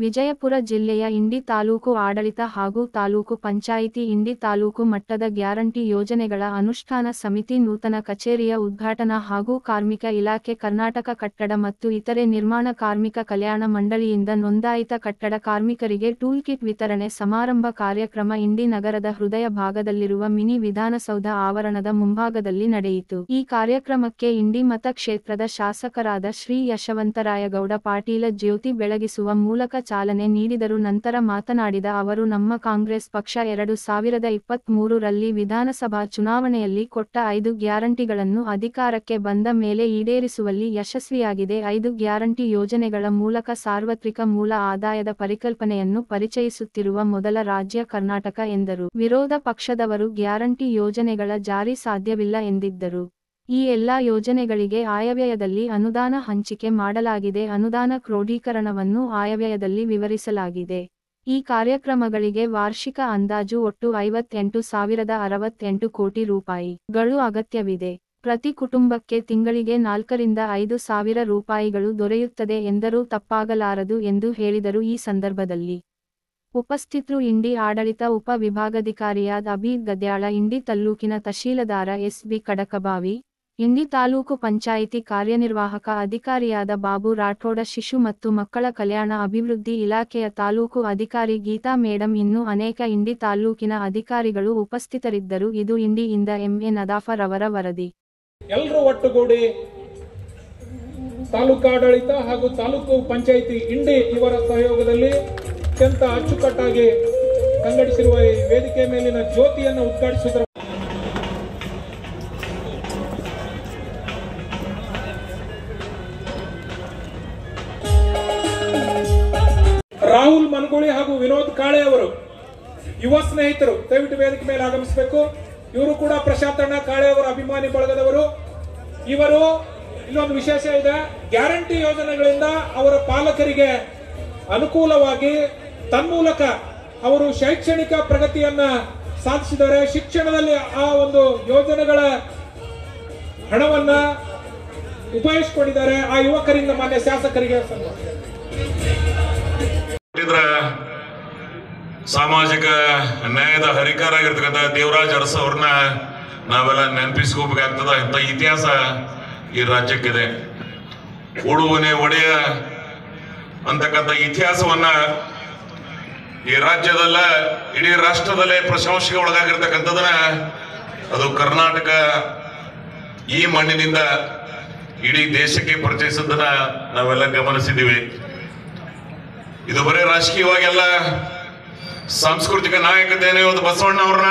ವಿಜಯಪುರ ಜಿಲ್ಲೆಯ ಇಂಡಿ ತಾಲೂಕು ಆಡಳಿತ ಹಾಗೂ ತಾಲೂಕು ಪಂಚಾಯಿತಿ ಇಂಡಿ ತಾಲೂಕು ಮಟ್ಟದ ಗ್ಯಾರಂಟಿ ಯೋಜನೆಗಳ ಅನುಷ್ಠಾನ ಸಮಿತಿ ನೂತನ ಕಚೇರಿಯ ಉದ್ಘಾಟನಾ ಹಾಗೂ ಕಾರ್ಮಿಕ ಇಲಾಖೆ ಕರ್ನಾಟಕ ಕಟ್ಟಡ ಮತ್ತು ಇತರೆ ನಿರ್ಮಾಣ ಕಾರ್ಮಿಕ ಕಲ್ಯಾಣ ಮಂಡಳಿಯಿಂದ ನೋಂದಾಯಿತ ಕಟ್ಟಡ ಕಾರ್ಮಿಕರಿಗೆ ಟೂಲ್ ಕಿಟ್ ವಿತರಣೆ ಸಮಾರಂಭ ಕಾರ್ಯಕ್ರಮ ಇಂಡಿ ನಗರದ ಹೃದಯ ಭಾಗದಲ್ಲಿರುವ ಮಿನಿ ವಿಧಾನಸೌಧ ಆವರಣದ ಮುಂಭಾಗದಲ್ಲಿ ನಡೆಯಿತು. ಈ ಕಾರ್ಯಕ್ರಮಕ್ಕೆ ಇಂಡಿ ಮತಕ್ಷೇತ್ರದ ಶಾಸಕರಾದ ಶ್ರೀ ಯಶವಂತರಾಯಗೌಡ ಪಾಟೀಲ ಜ್ಯೋತಿ ಬೆಳಗಿಸುವ ಮೂಲಕ ಚಾಲನೆ ನೀಡಿದರು. ನಂತರ ಮಾತನಾಡಿದ ಅವರು, ನಮ್ಮ ಕಾಂಗ್ರೆಸ್ ಪಕ್ಷ 2023ರಲ್ಲಿ ವಿಧಾನಸಭಾ ಚುನಾವಣೆಯಲ್ಲಿ ಕೊಟ್ಟ 5 ಗ್ಯಾರಂಟಿಗಳನ್ನು ಅಧಿಕಾರಕ್ಕೆ ಬಂದ ಮೇಲೆ ಈಡೇರಿಸುವಲ್ಲಿ ಯಶಸ್ವಿಯಾಗಿದೆ. 5 ಗ್ಯಾರಂಟಿ ಯೋಜನೆಗಳ ಮೂಲಕ ಸಾರ್ವತ್ರಿಕ ಮೂಲ ಆದಾಯದ ಪರಿಕಲ್ಪನೆಯನ್ನು ಪರಿಚಯಿಸುತ್ತಿರುವ ಮೊದಲ ರಾಜ್ಯ ಕರ್ನಾಟಕ ಎಂದರು. ವಿರೋಧ ಪಕ್ಷದವರು ಗ್ಯಾರಂಟಿ ಯೋಜನೆಗಳ ಜಾರಿ ಸಾಧ್ಯವಿಲ್ಲ ಎಂದಿದ್ದರು. ಈ ಎಲ್ಲಾ ಯೋಜನೆಗಳಿಗೆ ಆಯವ್ಯಯದಲ್ಲಿ ಅನುದಾನ ಹಂಚಿಕೆ ಮಾಡಲಾಗಿದೆ. ಅನುದಾನ ಕ್ರೋಢೀಕರಣವನ್ನು ಆಯವ್ಯಯದಲ್ಲಿ ವಿವರಿಸಲಾಗಿದೆ. ಈ ಕಾರ್ಯಕ್ರಮಗಳಿಗೆ ವಾರ್ಷಿಕ ಅಂದಾಜು ಒಟ್ಟು 58,068 ಕೋಟಿ ರೂಪಾಯಿಗಳು ಅಗತ್ಯವಿದೆ. ಪ್ರತಿ ಕುಟುಂಬಕ್ಕೆ ತಿಂಗಳಿಗೆ 4 ರಿಂದ 5 ಸಾವಿರ ರೂಪಾಯಿಗಳು ದೊರೆಯುತ್ತದೆ ಎಂದರೂ ತಪ್ಪಾಗಲಾರದು ಎಂದು ಹೇಳಿದರು. ಈ ಸಂದರ್ಭದಲ್ಲಿ ಉಪಸ್ಥಿತರು ಇಂಡಿ ಆಡಳಿತ ಉಪ ವಿಭಾಗಾಧಿಕಾರಿಯಾದ ಅಬೀದ್ ಗದ್ಯಾಳ, ಇಂಡಿ ತಾಲ್ಲೂಕಿನ ತಹಶೀಲ್ದಾರ ಎಸ್.ಬಿ. ಕಡಕಬಾವಿ, ಇಂಡಿ ತಾಲೂಕು ಪಂಚಾಯಿತಿ ಕಾರ್ಯನಿರ್ವಾಹಕ ಅಧಿಕಾರಿಯಾದ ಬಾಬು ರಾಠೋಡ, ಶಿಶು ಮತ್ತು ಮಕ್ಕಳ ಕಲ್ಯಾಣ ಅಭಿವೃದ್ಧಿ ಇಲಾಖೆಯ ತಾಲೂಕು ಅಧಿಕಾರಿ ಗೀತಾ ಮೇಡಂ, ಇನ್ನೂ ಅನೇಕ ಇಂಡಿ ತಾಲ್ಲೂಕಿನ ಅಧಿಕಾರಿಗಳು ಉಪಸ್ಥಿತರಿದ್ದರು. ಇದು ಇಂಡಿಯಿಂದ ಎಂ.ಎ. ನದಾಫರ್ ಅವರ ವರದಿ. ಎಲ್ಲರೂ ಒಟ್ಟುಗೂಡಿ ತಾಲೂಕಾಡಳಿತ ಹಾಗೂ ತಾಲೂಕು ಪಂಚಾಯಿತಿ ಇಂಡಿ ಇವರ ಸಹಯೋಗದಲ್ಲಿ ಅತ್ಯಂತ ಅಚ್ಚುಕಟ್ಟಾಗಿ ಸಂಘಟಿಸಿರುವ ಈ ವೇದಿಕೆ ಮೇಲಿನ ಜ್ಯೋತಿಯನ್ನು ಉದ್ಘಾಟಿಸುವುದರ ರಾಹುಲ್ ಮನಗೋಳಿ ಹಾಗೂ ವಿನೋದ್ ಕಾಳೆ ಅವರು ಯುವ ಸ್ನೇಹಿತರು ದಯವಿಟ್ಟು ವೇದಿಕೆ ಮೇಲೆ ಆಗಮಿಸಬೇಕು. ಇವರು ಕೂಡ ಪ್ರಶಾಂತ್ ಅಣ್ಣ ಕಾಳೆ ಅವರ ಅಭಿಮಾನಿ ಬಳಗದವರು. ಇವರು ಇಲ್ಲೊಂದು ವಿಶೇಷ ಇದೆ, ಗ್ಯಾರಂಟಿ ಯೋಜನೆಗಳಿಂದ ಅವರ ಪಾಲಕರಿಗೆ ಅನುಕೂಲವಾಗಿ ತನ್ಮೂಲಕ ಅವರು ಶೈಕ್ಷಣಿಕ ಪ್ರಗತಿಯನ್ನ ಸಾಧಿಸಿದ್ದಾರೆ. ಶಿಕ್ಷಣದಲ್ಲಿ ಆ ಒಂದು ಯೋಜನೆಗಳ ಹಣವನ್ನ ಉಪಯೋಗಿಸಿಕೊಂಡಿದ್ದಾರೆ. ಆ ಯುವಕರಿಂದ ಮಾನ್ಯ ಶಾಸಕರಿಗೆ ಸಾಮಾಜಿಕ ನ್ಯಾಯದ ಹರಿಕಾರಾಗಿರ್ತಕ್ಕಂಥ ದೇವರಾಜ್ ಅರಸು ಅವ್ರನ್ನ ನಾವೆಲ್ಲ ನೆನಪಿಸ್ಕೋಬೇಕಾಗ್ತದ. ಇಂಥ ಇತಿಹಾಸ ಈ ರಾಜ್ಯಕ್ಕಿದೆ. ಉಳುವನೆ ಒಡೆಯ ಅಂತಕ್ಕಂಥ ಇತಿಹಾಸವನ್ನ ಈ ರಾಜ್ಯದಲ್ಲ ಇಡೀ ರಾಷ್ಟ್ರದಲ್ಲೇ ಪ್ರಶಂಸೆಗೆ ಒಳಗಾಗಿರ್ತಕ್ಕಂಥದನ್ನ ಅದು ಕರ್ನಾಟಕ ಈ ಮಣ್ಣಿನಿಂದ ಇಡೀ ದೇಶಕ್ಕೆ ಪರಿಚಯಿಸಿದ್ದನ್ನ ನಾವೆಲ್ಲ ಗಮನಿಸಿದ್ದೀವಿ. ಇದು ಬರೀ ರಾಜಕೀಯವಾಗೆಲ್ಲ ಸಾಂಸ್ಕೃತಿಕ ನಾಯಕತೆಯನ್ನು ಇವತ್ತು ಬಸವಣ್ಣ ಅವ್ರನ್ನ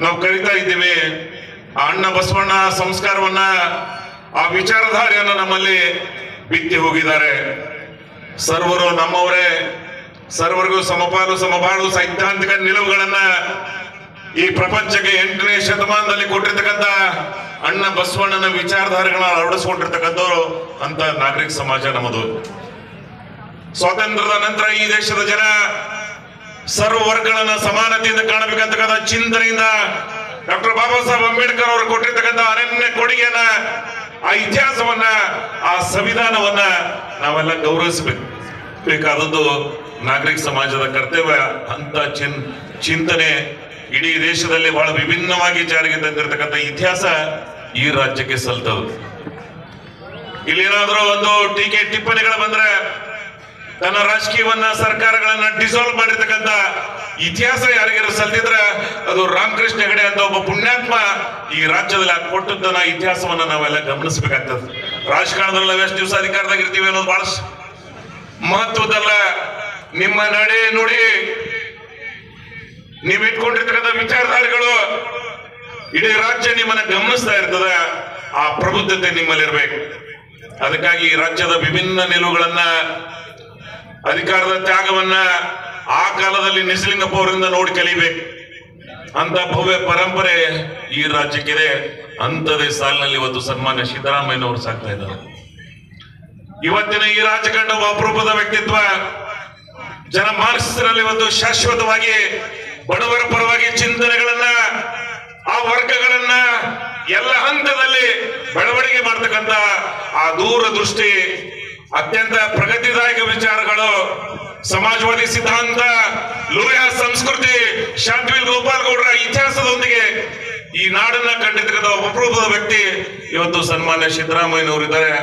ನಾವು ಕರೀತಾ ಇದ್ದೀವಿ. ಆ ಅಣ್ಣ ಬಸವಣ್ಣ ಸಂಸ್ಕಾರವನ್ನ, ಆ ವಿಚಾರಧಾರೆಯನ್ನು ನಮ್ಮಲ್ಲಿ ಬಿತ್ತಿ ಹೋಗಿದ್ದಾರೆ. ಸರ್ವರು ನಮ್ಮವರೇ, ಸರ್ವರಿಗೂ ಸಮಪಾಲು ಸಮಬಾಳು ಸೈದ್ಧಾಂತಿಕ ನಿಲುವುಗಳನ್ನ ಈ ಪ್ರಪಂಚಕ್ಕೆ 8ನೇ ಶತಮಾನದಲ್ಲಿ ಕೊಟ್ಟಿರ್ತಕ್ಕಂಥ ಅಣ್ಣ ಬಸವಣ್ಣನ ವಿಚಾರಧಾರೆಗಳನ್ನ ಅಳವಡಿಸಿಕೊಂಡಿರ್ತಕ್ಕಂಥವ್ರು ಅಂತ ನಾಗರಿಕ ಸಮಾಜ ನಮ್ಮದು. ಸ್ವಾತಂತ್ರ್ಯದ ನಂತರ ಈ ದೇಶದ ಜನ ಸರ್ವ ವರ್ಗಗಳನ್ನ ಸಮಾನತೆಯಿಂದ ಕಾಣಬೇಕಂತಕ್ಕಂಥ ಚಿಂತನೆಯಿಂದ ಡಾಕ್ಟರ್ ಬಾಬಾ ಸಾಹೇಬ್ ಅಂಬೇಡ್ಕರ್ ಅವರು ಕೊಟ್ಟಿರ್ತಕ್ಕಂಥ ಅನನ್ಯ ಕೊಡುಗೆಯನ್ನ, ಆ ಇತಿಹಾಸವನ್ನ, ಆ ಸಂವಿಧಾನವನ್ನ ನಾವೆಲ್ಲ ಗೌರವಿಸಬೇಕಾದದ್ದು ನಾಗರಿಕ ಸಮಾಜದ ಕರ್ತವ್ಯ. ಅಂತ ಚಿಂತನೆ ಇಡೀ ದೇಶದಲ್ಲಿ ಬಹಳ ವಿಭಿನ್ನವಾಗಿ ಜಾರಿಗೆ ತಂದಿರತಕ್ಕಂಥ ಇತಿಹಾಸ ಈ ರಾಜ್ಯಕ್ಕೆ ಸಲ್ತದು. ಇಲ್ಲೇನಾದ್ರೂ ಒಂದು ಟೀಕೆ ಟಿಪ್ಪಣಿಗಳು ಬಂದ್ರೆ ತನ್ನ ರಾಜಕೀಯವನ್ನ, ಸರ್ಕಾರಗಳನ್ನ ಡಿಸಾಲ್ವ್ ಮಾಡಿರ್ತಕ್ಕಂಥ ಇತಿಹಾಸ ಯಾರಿಗಾರು ಸಲ್ತಿದ್ರೆ ಅದು ರಾಮಕೃಷ್ಣ ಹೆಗಡೆ ಅಂತ ಒಬ್ಬ ಪುಣ್ಯಾತ್ಮ ಈ ರಾಜ್ಯದಲ್ಲಿ ಕೊಟ್ಟದ್ದನ್ನ ಇತಿಹಾಸವನ್ನ ನಾವೆಲ್ಲ ಗಮನಿಸಬೇಕಾಗ್ತದೆ. ರಾಜಕಾರಣದಲ್ಲಿ ನಾವು ಎಷ್ಟು ದಿವಸ ಅಧಿಕಾರದಾಗ ಇರ್ತೀವಿ ಅನ್ನೋದು ಬಹಳ ಮಹತ್ವದಲ್ಲ. ನಿಮ್ಮ ನಡೆ ನುಡಿ, ನೀವು ಇಟ್ಕೊಂಡಿರ್ತಕ್ಕಂಥ ವಿಚಾರಧಾರೆಗಳು ಇಡೀ ರಾಜ್ಯ ನಿಮ್ಮನ್ನ ಗಮನಿಸ್ತಾ ಇರ್ತದೆ. ಆ ಪ್ರಬುದ್ಧತೆ ನಿಮ್ಮಲ್ಲಿರ್ಬೇಕು. ಅದಕ್ಕಾಗಿ ಈ ರಾಜ್ಯದ ವಿಭಿನ್ನ ನಿಲುವುಗಳನ್ನ, ಅಧಿಕಾರದ ತ್ಯಾಗವನ್ನ ಆ ಕಾಲದಲ್ಲಿ ನಿಜಲಿಂಗಪ್ಪ ಅವರಿಂದ ನೋಡಿ ಕಲಿಬೇಕು. ಅಂತ ಭವ್ಯ ಪರಂಪರೆ ಈ ರಾಜ್ಯಕ್ಕಿದೆ. ಅಂತದೇ ಸಾಲಿನಲ್ಲಿ ಇವತ್ತು ಸನ್ಮಾನ್ಯ ಸಿದ್ದರಾಮಯ್ಯನವರು ಸಾಕ್ತಾ ಇದ್ದಾರೆ. ಇವತ್ತಿನ ಈ ರಾಜಕಾರಣ ಅಪರೂಪದ ವ್ಯಕ್ತಿತ್ವ ಜನಮಾನಸರಲ್ಲಿ ಇವತ್ತು ಶಾಶ್ವತವಾಗಿ ಬಡವರ ಪರವಾಗಿ ಚಿಂತನೆಗಳನ್ನ, ಆ ವರ್ಗಗಳನ್ನ ಎಲ್ಲ ಹಂತದಲ್ಲಿ ಬೆಳವಣಿಗೆ ಮಾಡ್ತಕ್ಕಂಥ ಆ ದೂರದೃಷ್ಟಿ ಅತ್ಯಂತ ಪ್ರಗತಿದಾಯಕ ವಿಚಾರಗಳು, ಸಮಾಜವಾದಿ ಸಿದ್ಧಾಂತ, ಲೋಹ ಸಂಸ್ಕೃತಿ, ಶಾಂತವಿಲ್ ಗೋಪಾಲ್ ಗೌಡರ ಇತಿಹಾಸದೊಂದಿಗೆ ಈ ನಾಡನ್ನ ಕಂಡಿರ್ತಕ್ಕಂಥ ಅಪರೂಪದ ವ್ಯಕ್ತಿ ಇವತ್ತು ಸನ್ಮಾನ್ಯ ಸಿದ್ದರಾಮಯ್ಯನವರು ಇದ್ದಾರೆ.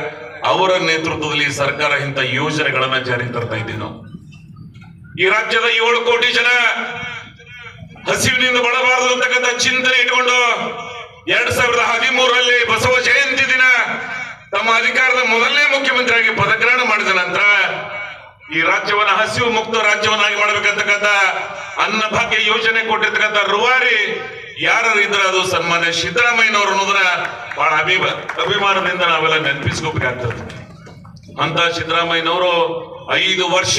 ಅವರ ನೇತೃತ್ವದಲ್ಲಿ ಸರ್ಕಾರ ಇಂಥ ಯೋಜನೆಗಳನ್ನ ಜಾರಿಗೆ ತರ್ತಾ ಇದ್ದೀವಿ ನಾವು. ಈ ರಾಜ್ಯದ 7 ಕೋಟಿ ಜನ ಹಸಿವಿನಿಂದ ಬಳಬಾರದು ಅಂತಕ್ಕಂಥ ಚಿಂತನೆ ಇಟ್ಕೊಂಡು 2013ರಲ್ಲಿ ಬಸವ ಜಯಂತಿ ದಿನ ತಮ್ಮ ಅಧಿಕಾರದ ಮೊದಲನೇ ಮುಖ್ಯಮಂತ್ರಿಯಾಗಿ ಪದಗ್ರಹಣ ಮಾಡಿದ ನಂತರ ಈ ರಾಜ್ಯವನ್ನ ಹಸಿವು ಮುಕ್ತ ರಾಜ್ಯವನ್ನಾಗಿ ಮಾಡಬೇಕಂತಕ್ಕಂಥ ಅನ್ನಭಾಗ್ಯ ಯೋಜನೆ ಕೊಟ್ಟಿರ್ತಕ್ಕಂಥ ರೂವಾರಿ ಯಾರು ಇದ್ರೆ ಅದು ಸನ್ಮಾನ್ಯ ಸಿದ್ದರಾಮಯ್ಯನವರು ಅನ್ನೋದನ್ನ ಬಹಳ ಅಭಿಮಾನದಿಂದ ನಾವೆಲ್ಲ ನೆನಪಿಸ್ಕೋಬೇಕಾಗ್ತದೆ. ಅಂತ ಸಿದ್ದರಾಮಯ್ಯನವರು 5 ವರ್ಷ